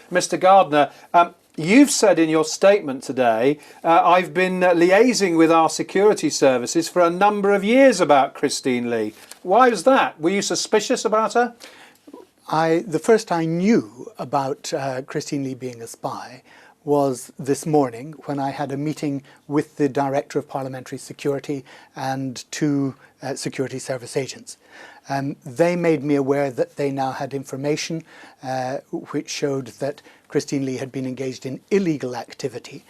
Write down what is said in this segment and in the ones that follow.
Mr. Gardiner, you've said in your statement today, I've been liaising with our security services for a number of years about Christine Lee. Why was that? Were you suspicious about her? The first I knew about Christine Lee being a spy was this morning when I had a meeting with the Director of Parliamentary Security and two security service agents. They made me aware that they now had information which showed that Christine Lee had been engaged in illegal activity.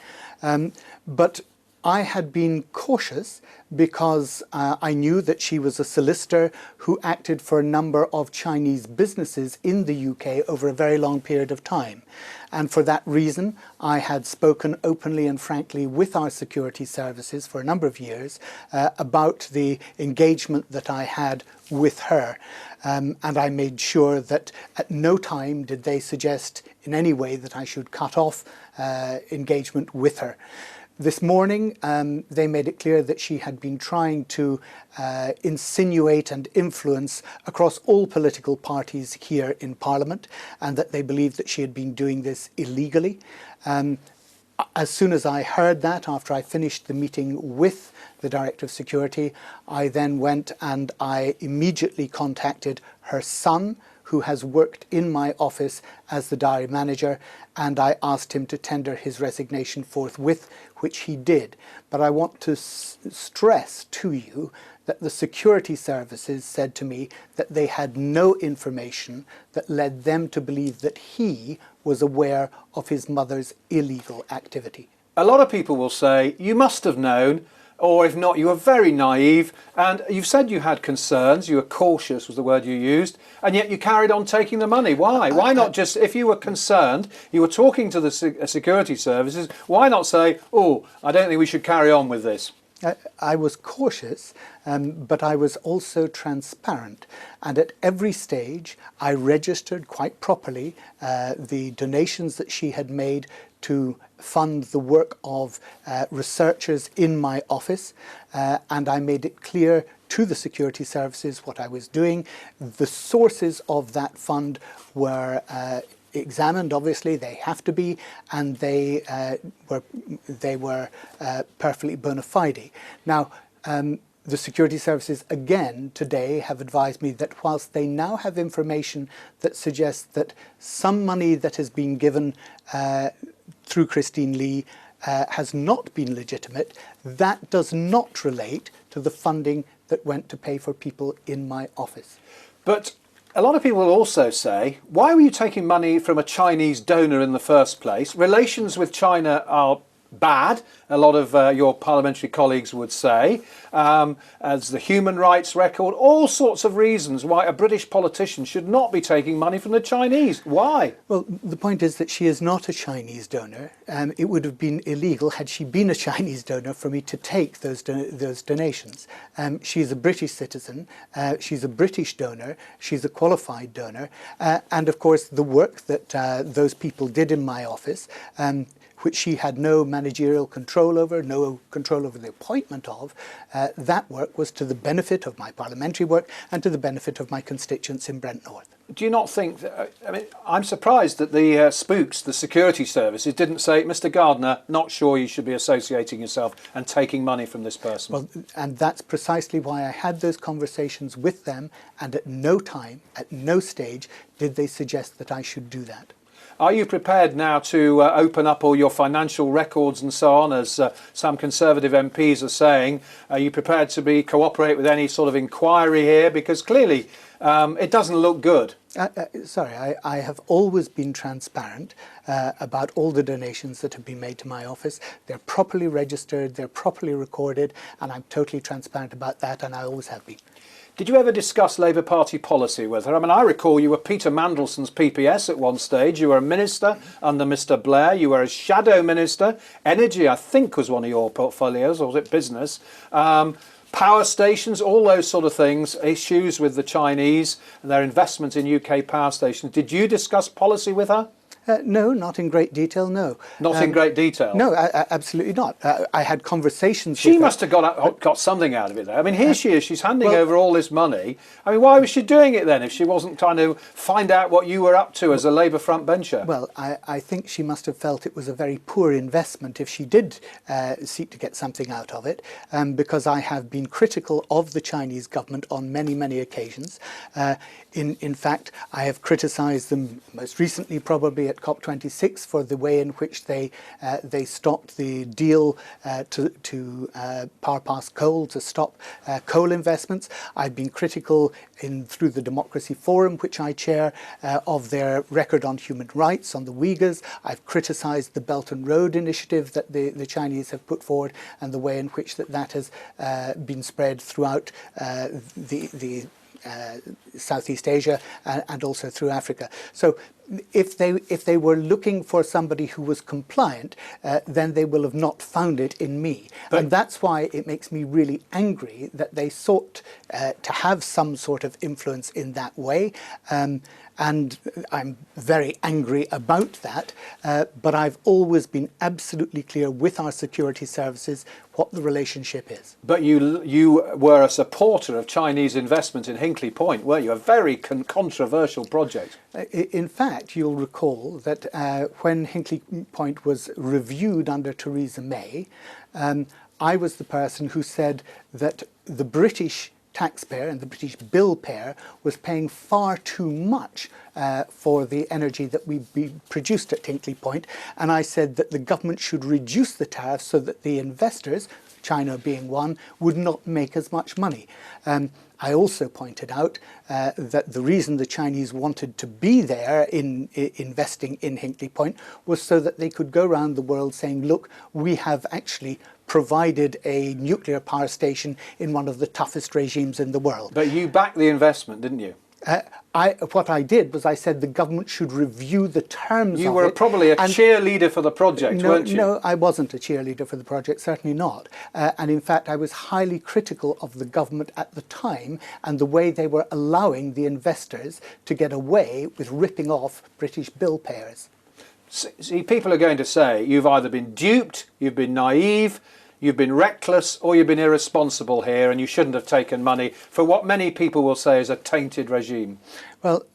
But I had been cautious because I knew that she was a solicitor who acted for a number of Chinese businesses in the UK over a very long period of time. And for that reason, I had spoken openly and frankly with our security services for a number of years about the engagement that I had with her. And I made sure that at no time did they suggest in any way that I should cut off engagement with her. This morning, they made it clear that she had been trying to insinuate and influence across all political parties here in Parliament, and that they believed that she had been doing this illegally. As soon as I heard that, after I finished the meeting with the Director of Security, I then went and I immediately contacted her son, who has worked in my office as the diary manager, and I asked him to tender his resignation forthwith, which he did. But I want to stress to you that the security services said to me that they had no information that led them to believe that he was aware of his mother's illegal activity. A lot of people will say, you must have known, or if not, you were very naive, and you've said you had concerns, you were cautious was the word you used, and yet you carried on taking the money. Why? Why not just, if you were concerned, you were talking to the security services, why not say, oh, I don't think we should carry on with this? I was cautious, but I was also transparent. And at every stage, I registered quite properly the donations that she had made to fund the work of researchers in my office. And I made it clear to the security services what I was doing. The sources of that fund were examined, obviously they have to be, and they were perfectly bona fide. Now, the security services again today have advised me that whilst they now have information that suggests that some money that has been given through Christine Lee has not been legitimate, that does not relate to the funding that went to pay for people in my office. But a lot of people will also say, why were you taking money from a Chinese donor in the first place? Relations with China are bad, a lot of your parliamentary colleagues would say, as the human rights record, all sorts of reasons why a British politician should not be taking money from the Chinese. Why? Well, the point is that she is not a Chinese donor. It would have been illegal had she been a Chinese donor for me to take those donations. She's a British citizen, she's a British donor, she's a qualified donor, and of course the work that those people did in my office, which she had no managerial control over, no control over the appointment of, that work was to the benefit of my parliamentary work and to the benefit of my constituents in Brent North. Do you not think that, I mean, I'm surprised that the spooks, the security services, didn't say, Mr. Gardiner, not sure you should be associating yourself and taking money from this person. Well, and that's precisely why I had those conversations with them, and at no time, at no stage, did they suggest that I should do that. Are you prepared now to open up all your financial records and so on, as some Conservative MPs are saying? Are you prepared to cooperate with any sort of inquiry here? Because clearly it doesn't look good. Sorry, I have always been transparent about all the donations that have been made to my office. They're properly registered, they're properly recorded, and I'm totally transparent about that, and I always have been. Did you ever discuss Labour Party policy with her? I mean, I recall you were Peter Mandelson's PPS at one stage. You were a minister under Mr. Blair. You were a shadow minister. Energy, I think, was one of your portfolios, or was it business? Power stations, all those sort of things, issues with the Chinese and their investment in UK power stations. Did you discuss policy with her? No, not in great detail, no. Not in great detail? No, absolutely not. I had conversations She with must her. have got something out of it, though. I mean, here she is, she's handing over all this money. I mean, why was she doing it then if she wasn't trying to find out what you were up to as a Labour frontbencher? Well, I think she must have felt it was a very poor investment if she did seek to get something out of it, because I have been critical of the Chinese government on many, many occasions. In fact, I have criticised them most recently probably at COP26 for the way in which they stopped the deal to power past coal, to stop coal investments. I've been critical through the Democracy Forum, which I chair, of their record on human rights, on the Uyghurs. I've criticised the Belt and Road initiative that the Chinese have put forward and the way in which that has been spread throughout the Southeast Asia and also through Africa. So if they were looking for somebody who was compliant, then they will have not found it in me. And that's why it makes me really angry that they sought to have some sort of influence in that way. And I'm very angry about that, but I've always been absolutely clear with our security services what the relationship is. But you were a supporter of Chinese investment in Hinkley Point, weren't you? A very controversial project. In fact, you'll recall that when Hinkley Point was reviewed under Theresa May, I was the person who said that the British taxpayer and the British bill payer was paying far too much for the energy that we produced at Hinkley Point, and I said that the government should reduce the tariff so that the investors, China being one, would not make as much money. I also pointed out that the reason the Chinese wanted to be there in investing in Hinkley Point was so that they could go around the world saying, look, we have actually provided a nuclear power station in one of the toughest regimes in the world. But you backed the investment, didn't you? What I did was I said the government should review the terms of it. You were probably a cheerleader for the project, weren't you? No, I wasn't a cheerleader for the project, certainly not. And in fact, I was highly critical of the government at the time and the way they were allowing the investors to get away with ripping off British bill payers. See, people are going to say you've either been duped, you've been naive, you've been reckless, or you've been irresponsible here, and you shouldn't have taken money for what many people will say is a tainted regime. Well,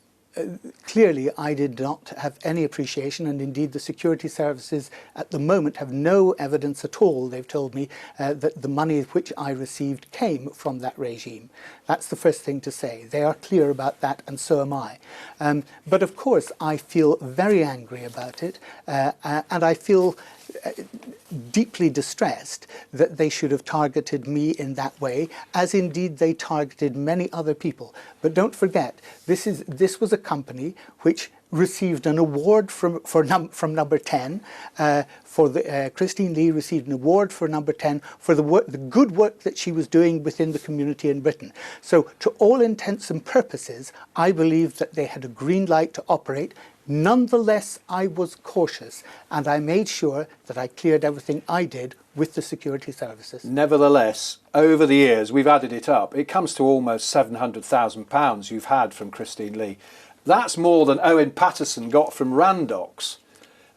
clearly I did not have any appreciation, and indeed the security services at the moment have no evidence at all. They've told me that the money which I received came from that regime. That's the first thing to say. They are clear about that, and so am I. But of course I feel very angry about it, and I feel deeply distressed that they should have targeted me in that way, as indeed they targeted many other people. But don't forget, this was a company which received an award from Number 10 Christine Lee received an award for Number 10 for the good work that she was doing within the community in Britain. So to all intents and purposes, I believe that they had a green light to operate. Nonetheless, I was cautious, and I made sure that I cleared everything I did with the security services. Nevertheless, over the years, we've added it up. It comes to almost £700,000 you've had from Christine Lee. That's more than Owen Paterson got from Randox.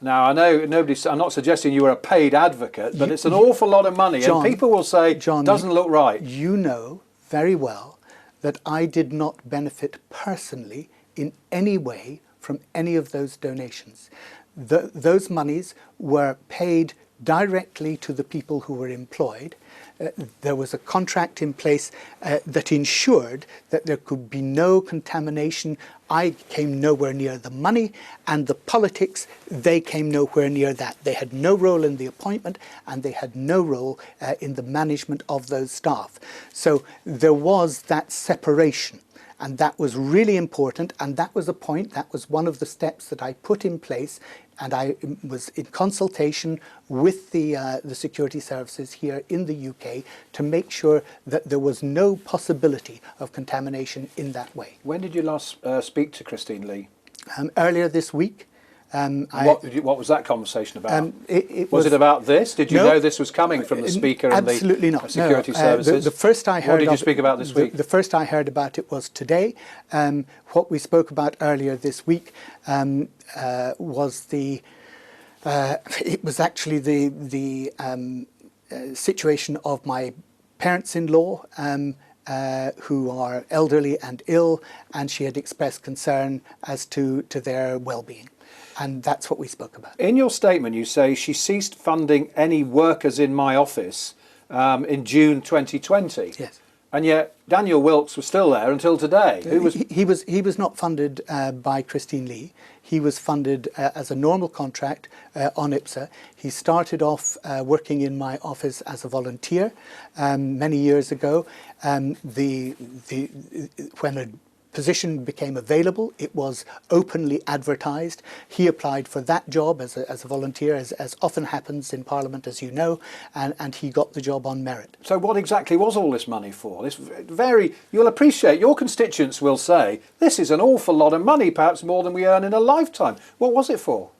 Now, I know I'm not suggesting you were a paid advocate, but it's an awful lot of money, John, and people will say, John, doesn't look right. You know very well that I did not benefit personally in any way from any of those donations. Those monies were paid directly to the people who were employed. There was a contract in place that ensured that there could be no contamination. I came nowhere near the money, and the politics, they came nowhere near that. They had no role in the appointment, and they had no role in the management of those staff. So there was that separation. And that was really important, and that was a point, that was one of the steps that I put in place, and I was in consultation with the security services here in the UK to make sure that there was no possibility of contamination in that way. When did you last speak to Christine Lee? Earlier this week. What was that conversation about? It was it about this? Did you No, know this was coming from the Speaker and absolutely the not. security No, services? The first I heard what did you of speak about this week? The first I heard about it was today. What we spoke about earlier this week was it was actually the situation of my parents-in-law who are elderly and ill, and she had expressed concern as to their well-being. And that's what we spoke about. In your statement, you say she ceased funding any workers in my office in June 2020. Yes. And yet Daniel Wilkes was still there until today. He was not funded by Christine Lee. He was funded as a normal contract on IPSA. He started off working in my office as a volunteer many years ago. When a position became available, it was openly advertised. He applied for that job as a volunteer, as often happens in Parliament, as you know, and he got the job on merit. So what exactly was all this money for? You'll appreciate, your constituents will say, this is an awful lot of money, perhaps more than we earn in a lifetime. What was it for?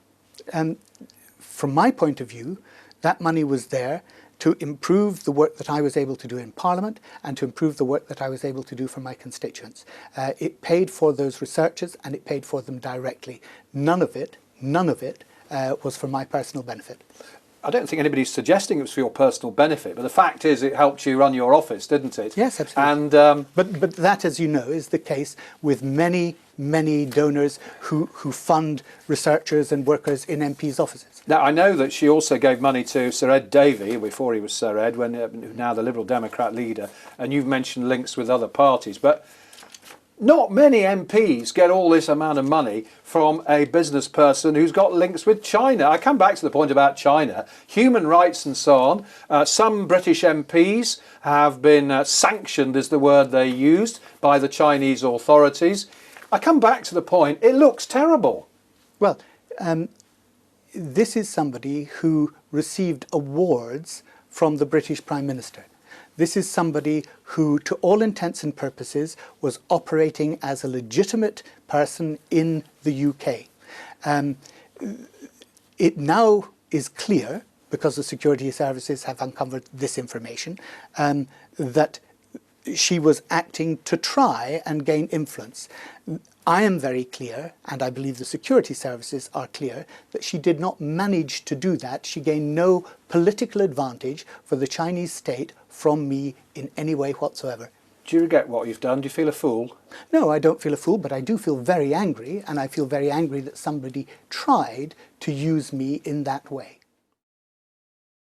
From my point of view, that money was there to improve the work that I was able to do in Parliament and to improve the work that I was able to do for my constituents. It paid for those researchers and it paid for them directly. None of it was for my personal benefit. I don't think anybody's suggesting it was for your personal benefit, but the fact is it helped you run your office, didn't it? Yes, absolutely. And but that, as you know, is the case with many donors who fund researchers and workers in MPs' offices. Now, I know that she also gave money to Sir Ed Davey, before he was Sir Ed, now the Liberal Democrat leader, and you've mentioned links with other parties, but not many MPs get all this amount of money from a business person who's got links with China. I come back to the point about China, human rights and so on. Some British MPs have been sanctioned, is the word they used, by the Chinese authorities. I come back to the point, it looks terrible. Well, this is somebody who received awards from the British Prime Minister. This is somebody who, to all intents and purposes, was operating as a legitimate person in the UK. It now is clear, because the security services have uncovered this information, that she was acting to try and gain influence. I am very clear, and I believe the security services are clear, that she did not manage to do that. She gained no political advantage for the Chinese state from me in any way whatsoever. Do you regret what you've done? Do you feel a fool? No, I don't feel a fool, but I do feel very angry, and I feel very angry that somebody tried to use me in that way.